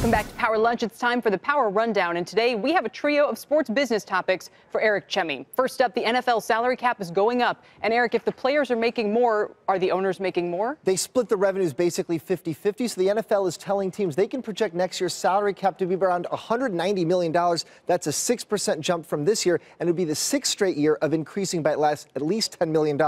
Welcome back to Power Lunch. It's time for the Power Rundown, and today we have a trio of sports business topics for Eric Chemi. First up, the NFL salary cap is going up. And Eric, if the players are making more, are the owners making more? They split the revenues basically 50-50, so the NFL is telling teams they can project next year's salary cap to be around $190 million. That's a 6% jump from this year, and it would be the sixth straight year of increasing by at least $10 million.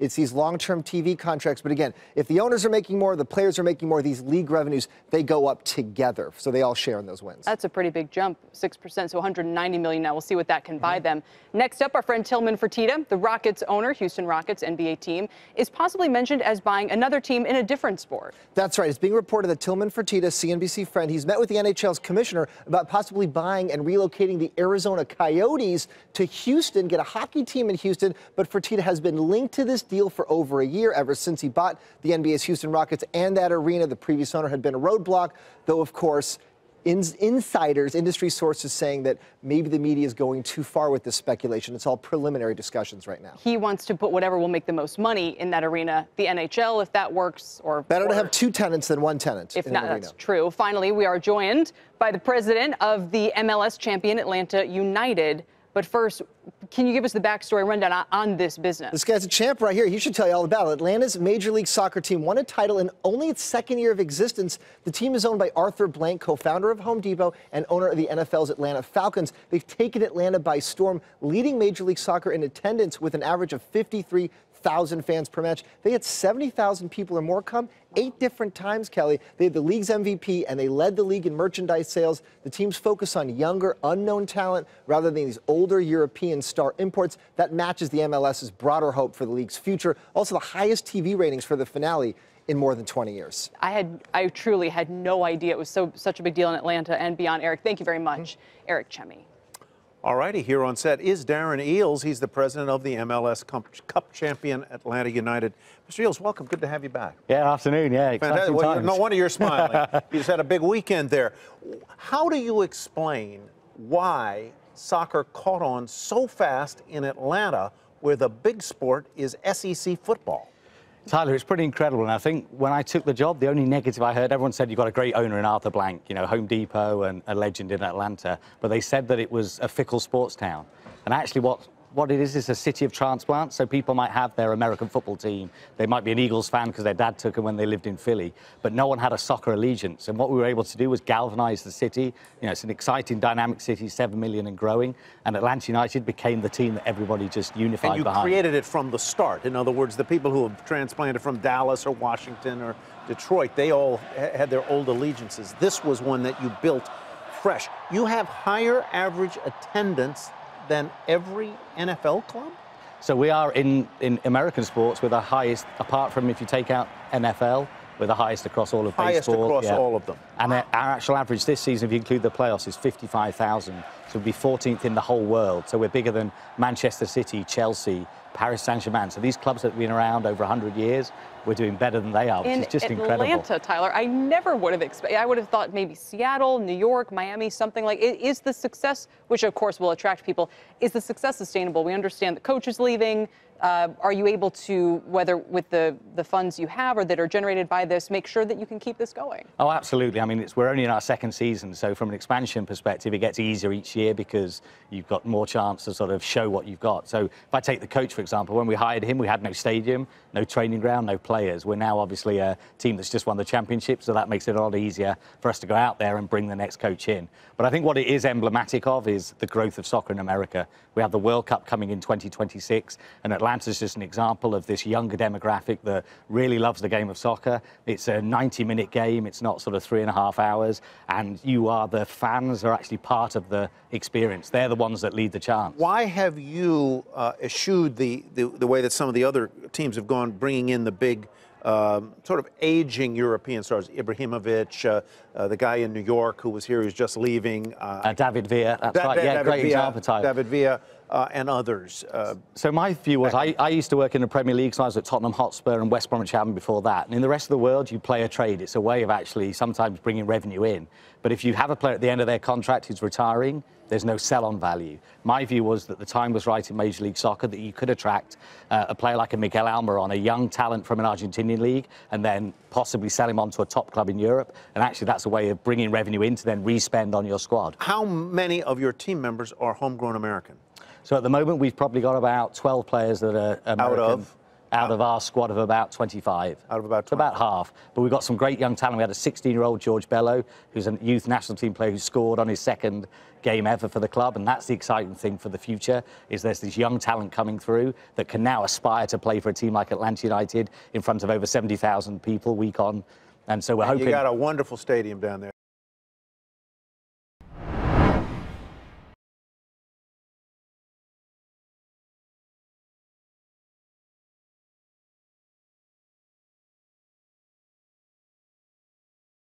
It's these long-term TV contracts, but again, if the owners are making more, the players are making more, these league revenues, they go up together. So they all share in those wins. That's a pretty big jump, 6%, so $190 million now. We'll see what that can buy them. Next up, our friend Tillman Fertitta, the Rockets owner, Houston Rockets NBA team, is possibly mentioned as buying another team in a different sport. That's right. It's being reported that Tillman Fertitta, CNBC friend, he's met with the NHL's commissioner about possibly buying and relocating the Arizona Coyotes to Houston, get a hockey team in Houston. But Fertitta has been linked to this deal for over a year, ever since he bought the NBA's Houston Rockets and that arena. The previous owner had been a roadblock, though, of course, insiders, industry sources saying that maybe the media is going too far with this speculation. It's all preliminary discussions right now. He wants to put whatever will make the most money in that arena, the NHL, if that works, or better to have two tenants than one tenant. If not, that's true. Finally, we are joined by the president of the MLS champion Atlanta United. But first, can you give us the backstory rundown on this business? This guy's a champ right here. He should tell you all about it. Atlanta's Major League Soccer team won a title in only its second year of existence. The team is owned by Arthur Blank, co-founder of Home Depot and owner of the NFL's Atlanta Falcons. They've taken Atlanta by storm, leading Major League Soccer in attendance with an average of 53,000 fans per match. They had 70,000 people or more come 8 different times, Kelly. They had the league's MVP, and they led the league in merchandise sales. The team's focus on younger, unknown talent rather than these older European star imports. That matches the MLS's broader hope for the league's future. Also, the highest TV ratings for the finale in more than 20 years. I truly had no idea it was such a big deal in Atlanta and beyond. Eric, thank you very much. Eric Chemi. All righty, here on set is Darren Eales. He's the president of the MLS Cup champion Atlanta United. Mr. Eales, welcome. Good to have you back. Yeah, afternoon. Yeah, exciting times. No wonder you're smiling. You just had a big weekend there. How do you explain why soccer caught on so fast in Atlanta, where the big sport is SEC football? Tyler, it's pretty incredible. And I think when I took the job, the only negative I heard, everyone said you've got a great owner in Arthur Blank, you know, Home Depot and a legend in Atlanta. But they said that it was a fickle sports town. And actually what it is a city of transplants. So people might have their American football team. They might be an Eagles fan because their dad took them when they lived in Philly. But no one had a soccer allegiance. And what we were able to do was galvanize the city. You know, it's an exciting, dynamic city, 7 million and growing. And Atlanta United became the team that everybody just unified behind. And you created it from the start. In other words, the people who have transplanted from Dallas or Washington or Detroit, they all had their old allegiances. This was one that you built fresh. You have higher average attendance than every NFL club? So we are in American sports with the highest, apart from if you take out NFL, we're the highest across all of baseball. Highest across all of them. And our actual average this season, if you include the playoffs, is 55,000. So we'd be 14th in the whole world. So we're bigger than Manchester City, Chelsea, Paris Saint-Germain. So these clubs that have been around over 100 years, we're doing better than they are, which is just incredible. In Atlanta, Tyler, I never would have expected. I would have thought maybe Seattle, New York, Miami, something like it. Is the success, which of course will attract people, is the success sustainable? We understand the coach is leaving. Are you able to, whether with the funds you have or that are generated by this, make sure that you can keep this going? Oh, absolutely. I mean, we're only in our second season, so from an expansion perspective, it gets easier each year because you've got more chance to sort of show what you've got. So if I take the coach, for example, when we hired him, we had no stadium, no training ground, no players. We're now obviously a team that's just won the championship, so that makes it a lot easier for us to go out there and bring the next coach in. But I think what it is emblematic of is the growth of soccer in America. We have the World Cup coming in 2026, and Atlanta's just an example of this younger demographic that really loves the game of soccer. It's a 90-minute game. It's not sort of 3.5 hours, and the fans are actually part of the experience. They're the ones that lead the chants. Why have you eschewed the way that some of the other teams have gone, bringing in the big sort of aging European stars, Ibrahimovic, the guy in New York who was here, who's just leaving. David Villa, that's right, yeah, great example, Tyler. David Villa and others. So my view was, I used to work in the Premier League, so I was at Tottenham Hotspur and West Bromwich Albion before that. And in the rest of the world, you play a trade. It's a way of actually sometimes bringing revenue in. But if you have a player at the end of their contract who's retiring, there's no sell-on value. My view was that the time was right in Major League Soccer that you could attract a player like a Miguel Almiron, a young talent from an Argentinian league, and then possibly sell him on to a top club in Europe. And actually, that's that's a way of bringing revenue in to then re-spend on your squad. How many of your team members are homegrown American? So at the moment, we've probably got about 12 players that are American. Out of our squad of about 25. Out of about 25. So about half. But we've got some great young talent. We had a 16-year-old George Bello, who's a youth national team player who scored on his second game ever for the club. And that's the exciting thing for the future, is there's this young talent coming through that can now aspire to play for a team like Atlanta United in front of over 70,000 people week on. And so we're hoping... You got a wonderful stadium down there.